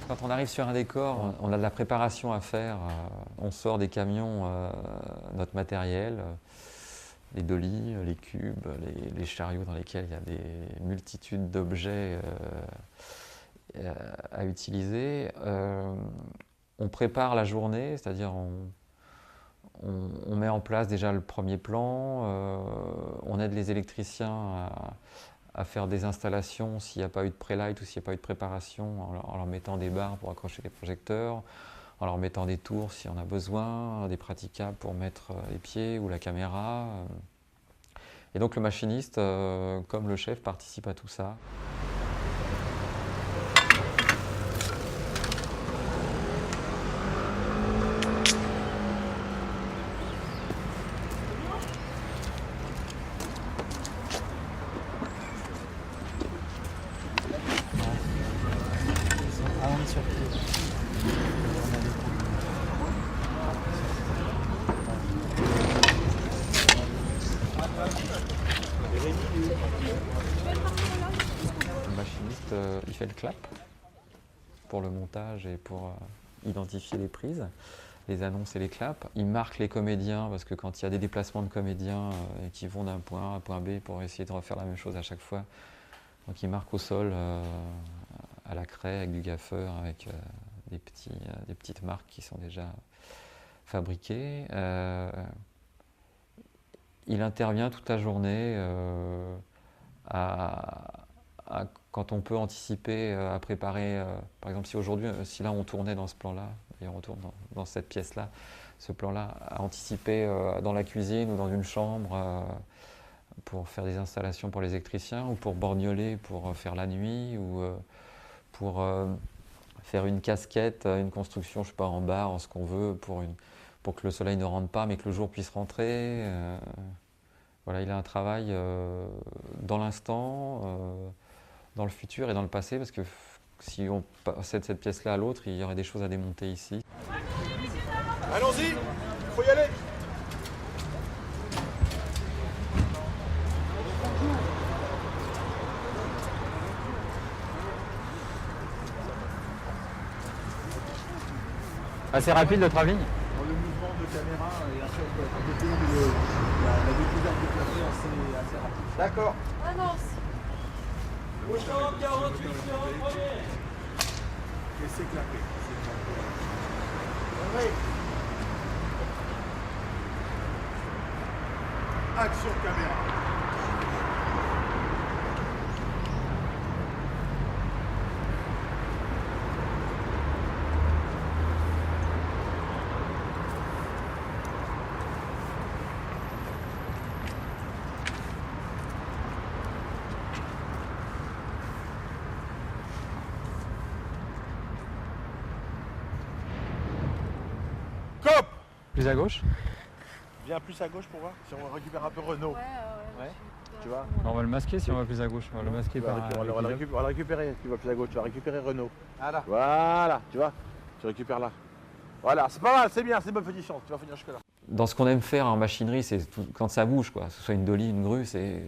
Quand on arrive sur un décor, on a de la préparation à faire. On sort des camions notre matériel, les dollies, les cubes, les chariots dans lesquels il y a des multitudes d'objets à utiliser. On prépare la journée, c'est-à-dire on met en place déjà le premier plan, on aide les électriciens à faire des installations s'il n'y a pas eu de pré-light ou s'il n'y a pas eu de préparation, en leur mettant des barres pour accrocher les projecteurs, en leur mettant des tours si on a besoin, des praticables pour mettre les pieds ou la caméra. Et donc le machiniste, comme le chef, participe à tout ça. Le machiniste, il fait le clap pour le montage et pour identifier les prises, les annonces et les claps. Il marque les comédiens parce que quand il y a des déplacements de comédiens qui vont d'un point A à un point B pour essayer de refaire la même chose à chaque fois, donc il marque au sol à la craie avec du gaffeur, avec des petites marques qui sont déjà fabriquées. Il intervient toute la journée quand on peut anticiper, à préparer. Par exemple, si aujourd'hui, si là on tournait dans ce plan-là, d'ailleurs on tourne dans cette pièce-là, ce plan-là, à anticiper dans la cuisine ou dans une chambre pour faire des installations pour les électriciens ou pour borgnoler, pour faire la nuit ou pour faire une casquette, une construction, je sais pas, en bas, en ce qu'on veut, pour que le soleil ne rentre pas, mais que le jour puisse rentrer. Voilà, il a un travail dans l'instant, dans le futur et dans le passé, parce que si on passait de cette pièce-là à l'autre, il y aurait des choses à démonter ici. Allons-y, il faut y aller. Assez rapide le travelling. Le mouvement de caméra et après la découverte du plateau assez rapide. D'accord. Annonce. 48 et c'est clapé. Oui. Action caméra. Cop. Plus à gauche. Viens plus à gauche pour voir si on récupère un peu Renault. Ouais. Tu vois. On va le masquer si on va plus à gauche. On va le masquer par. On va le récupérer. Tu vas plus à gauche. Tu vas récupérer Renault. Voilà. Tu vois. Tu récupères là. Voilà. C'est pas mal. C'est bien. C'est une bonne position. Tu vas finir jusque là. Dans ce qu'on aime faire en machinerie, c'est quand ça bouge, quoi. Que ce soit une dolly, une grue, c'est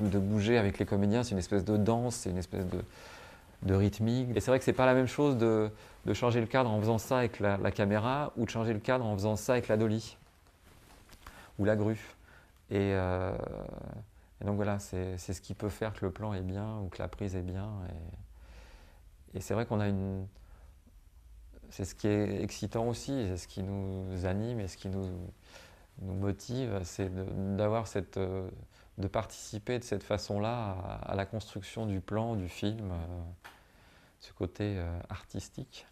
de bouger avec les comédiens. C'est une espèce de danse, c'est une espèce de rythmique. Et c'est vrai que c'est pas la même chose de changer le cadre en faisant ça avec la caméra ou de changer le cadre en faisant ça avec la dolly ou la grue. Et donc voilà, c'est ce qui peut faire que le plan est bien ou que la prise est bien. Et c'est vrai qu'on a c'est ce qui est excitant aussi, c'est ce qui nous anime et ce qui nous motive, c'est d'avoir de participer de cette façon-là à la construction du plan, du film, ce côté artistique.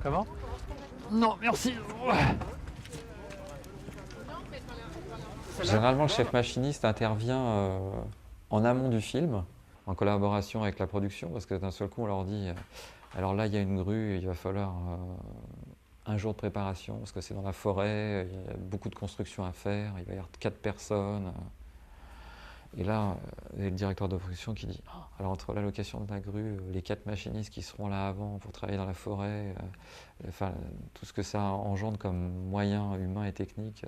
Comment? Non, merci. Généralement, le chef machiniste intervient en amont du film en collaboration avec la production, parce que d'un seul coup on leur dit alors là il y a une grue, il va falloir un jour de préparation, parce que c'est dans la forêt, il y a beaucoup de construction à faire, il va y avoir 4 personnes. Et là, il y a le directeur de production qui dit alors entre la location de la grue, les 4 machinistes qui seront là avant pour travailler dans la forêt, enfin, tout ce que ça engendre comme moyens humains et techniques,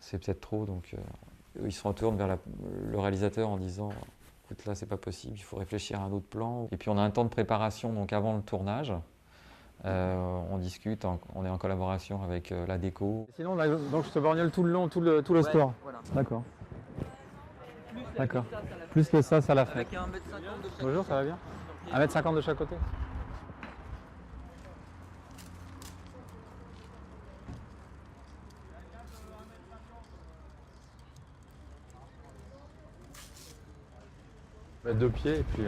c'est peut-être trop. Donc ils se retournent vers le réalisateur en disant écoute, là c'est pas possible, il faut réfléchir à un autre plan. Et puis on a un temps de préparation donc avant le tournage. On discute, on est en collaboration avec la déco. Sinon, donc je te borgnole tout le long, tout le sport. Voilà. D'accord. D'accord. Plus que ça l'a fait. Avec 1,50 m de chaque côté. Bonjour, ça va bien 1,50 m de chaque côté. Mettre 2 pieds et puis...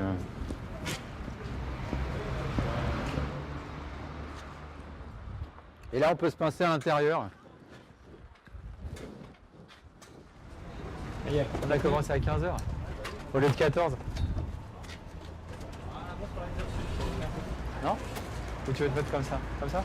Et là, on peut se pincer à l'intérieur. On a commencé à 15 h au lieu de 14. Non? Ou tu veux te mettre comme ça? Comme ça?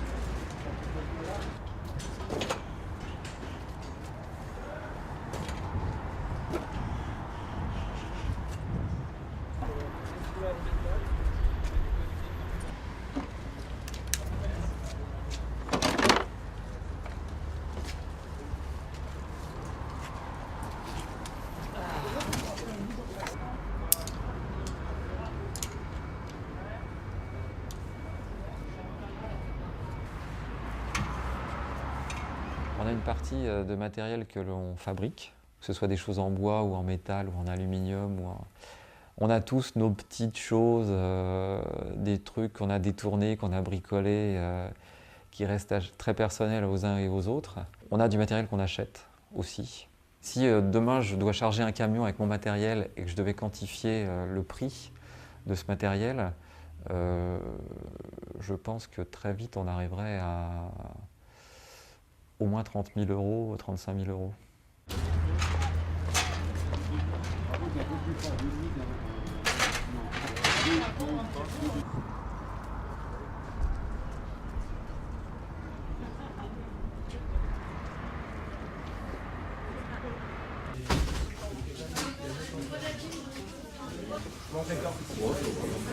On a une partie de matériel que l'on fabrique, que ce soit des choses en bois ou en métal ou en aluminium. On a tous nos petites choses, des trucs qu'on a détournés, qu'on a bricolés, qui restent très personnels aux uns et aux autres. On a du matériel qu'on achète aussi. Si demain je dois charger un camion avec mon matériel et que je devais quantifier le prix de ce matériel, je pense que très vite on arriverait à au moins 30 000 euros, 35 000 euros.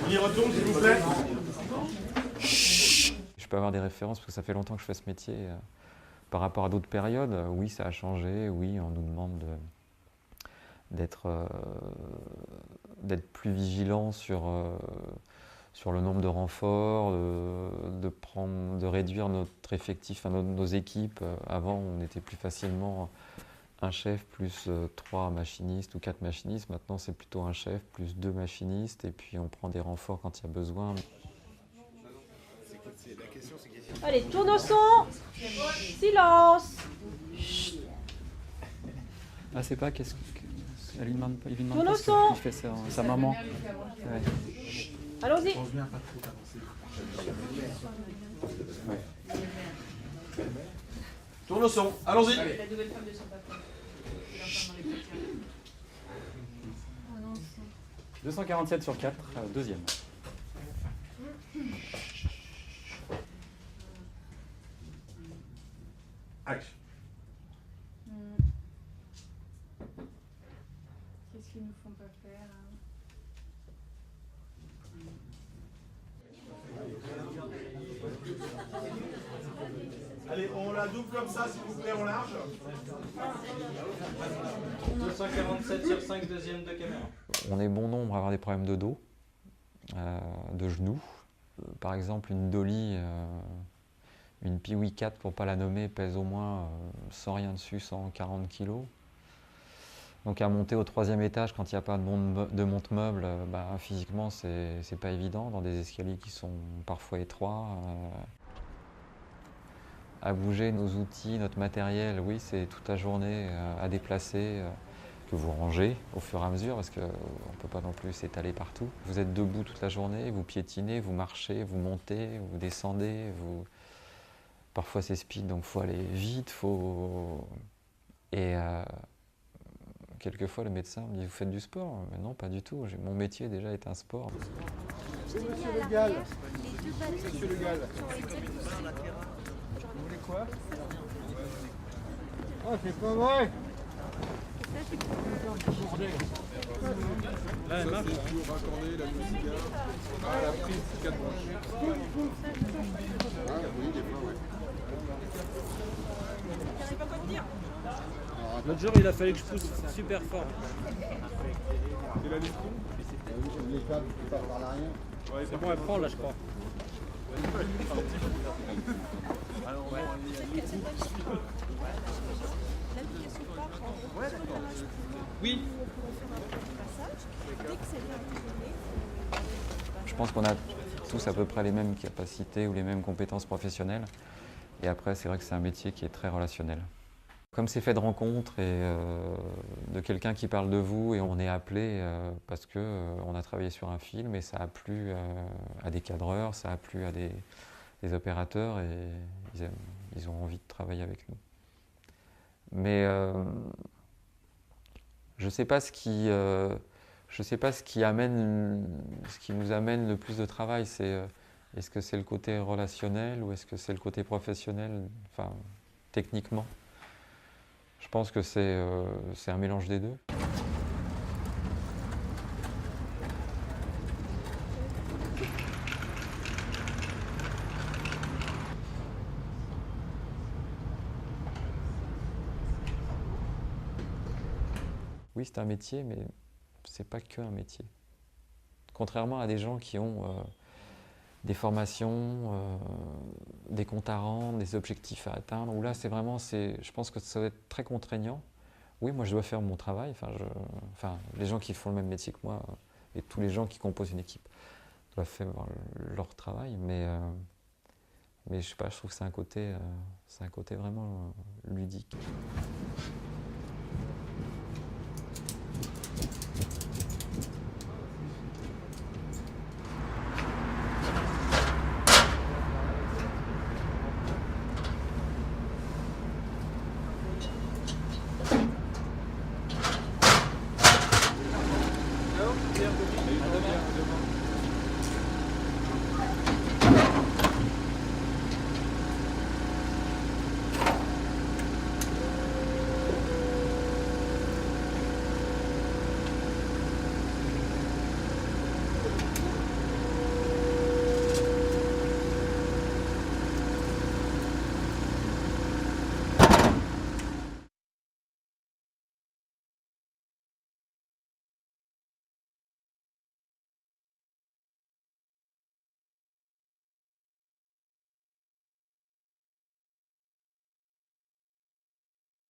On y retourne, s'il vous plaît. Je peux avoir des références parce que ça fait longtemps que je fais ce métier. Par rapport à d'autres périodes, oui, ça a changé. Oui, on nous demande d'être plus vigilant sur le nombre de renforts, de réduire notre effectif, nos équipes. Avant, on était plus facilement un chef plus 3 machinistes ou 4 machinistes. Maintenant, c'est plutôt un chef plus 2 machinistes et puis on prend des renforts quand il y a besoin. Allez, tourne au son. Silence. Chut. Ah, c'est pas qu'est-ce que... Il lui demande pas Tourne au son. qu'il fait sa maman. Ouais. Allons-y. Tourne au son, allons-y. 247 sur 4, deuxième. Action. Qu'est-ce qu'ils nous font pas faire hein? Allez, on la double comme ça, s'il vous plaît, en large. 247 sur 5, deuxième de caméra. On est bon nombre à avoir des problèmes de dos, de genoux. Par exemple, une dolly, une Piwi 4 pour ne pas la nommer, pèse au moins, sans rien dessus, 140 kg. Donc à monter au 3e étage quand il n'y a pas de monte-meuble, physiquement c'est pas évident, dans des escaliers qui sont parfois étroits. À bouger nos outils, notre matériel, oui, c'est toute la journée à déplacer, que vous rangez au fur et à mesure, parce qu'on ne peut pas non plus s'étaler partout. Vous êtes debout toute la journée, vous piétinez, vous marchez, vous montez, vous descendez. Parfois c'est speed, donc il faut aller vite, quelquefois le médecin me dit vous faites du sport? Mais non, pas du tout. Mon métier déjà est un sport. Monsieur Le Gall. Monsieur Le Gall. Vous voulez quoi? Oh, c'est pas vrai! Là, elle marche. Raccorder la musique. Ah, la prise 4 branches. Ah, oui, des fois, ouais. L'autre jour, il a fallu que je pousse super fort. C'est la liste. Les câbles qui passent par l'arrière. C'est bon, elle prend là, je crois. Oui. Je pense qu'on a tous à peu près les mêmes capacités ou les mêmes compétences professionnelles. Et après, c'est vrai que c'est un métier qui est très relationnel. Comme c'est fait de rencontres et de quelqu'un qui parle de vous et on est appelé parce qu'on a travaillé sur un film et ça a plu à des cadreurs, ça a plu à des opérateurs et ils ont envie de travailler avec nous. Mais je ne sais pas ce qui nous amène le plus de travail. Est-ce que c'est le côté relationnel ou est-ce que c'est le côté professionnel, enfin, techniquement? Je pense que c'est un mélange des deux. Oui, c'est un métier, mais c'est pas que un métier. Contrairement à des gens qui ont des formations, des comptes à rendre, des objectifs à atteindre, où là, je pense que ça va être très contraignant. Oui, moi, je dois faire mon travail. Les gens qui font le même métier que moi et tous les gens qui composent une équipe doivent faire leur travail, mais je sais pas, je trouve que c'est un côté vraiment ludique.